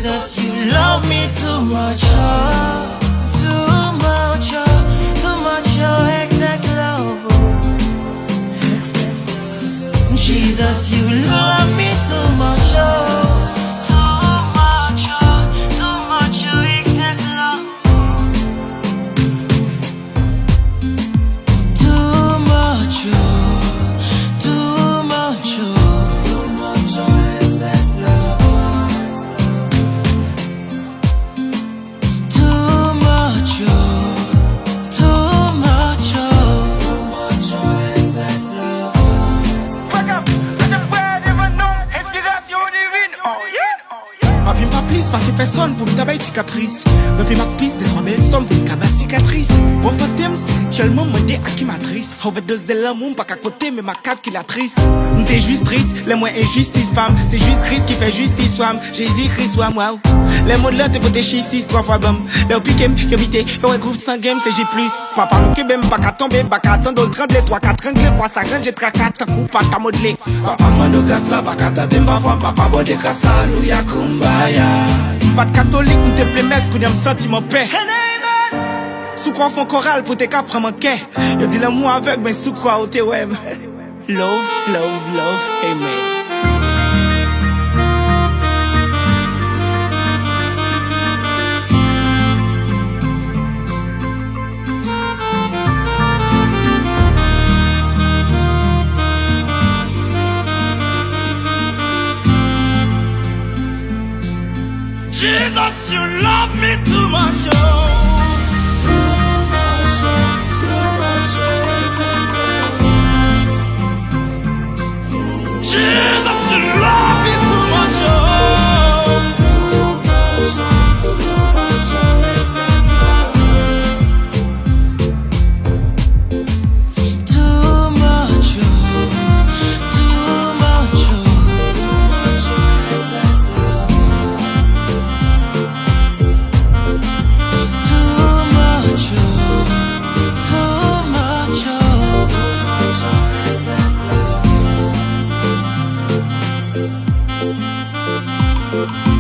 Jesus, you love me too much, oh. Too much, oh. Too much, oh. Excess love, oh. Excess love, oh. Jesus, you love me too much, oh. Too much, oh. Too much, oh. Excess love, oh. Too much, oh. Too much, oh. Too much, oh. Excess love, oh. Too much, oh. Too much, oh. Too much, oh. Excess love, oh. Wake up, let the world even know. Inspiration divine, oh yeah. Papi m'a please, passer personne pour me tabayer tes caprices. Remplis ma piste des 3 belles sommes pour me cabasse cicatrice. Bon fantôme spirituellement, moi des acquimatrice. Overdose de l'amour, pas qu'à côté, mais ma calculatrice. M't'es juste triste, les moins injustice, pam. C'est juste Christ qui fait justice, wam. Jésus-Christ, wam, wow. Les mots de là, te potes chiffres 6, 3 fois bam. Les piquem, yo bité, yo regroupe 100 games, c'est J+. Papa m'ke bem, pas qu'à tomber, pas qu'à attendre, le trembler, 3, 4 anglais, 3, ça range, j'ai 3, 4, coup, pas qu'à modeler. Papa mando gas la, pas qu'à t'attendre, pas femme, papa bon de gas la, louya kumbaya. Pas de catholique, m'te plémesse, qu'on y a m'senti mon paix. Sous quoi font chorale pour tes cas prendre mon quai. Yo dis le mot avec, ben sous quoi ou t'es ouais. Love, love, love, amen. Jesus, you love me too much, oh. Too much, oh. Too much, oh. Jesus, you love me too much, oh. Too much, oh. Too much, oh. Too much, oh. Too much, oh. Too much, oh.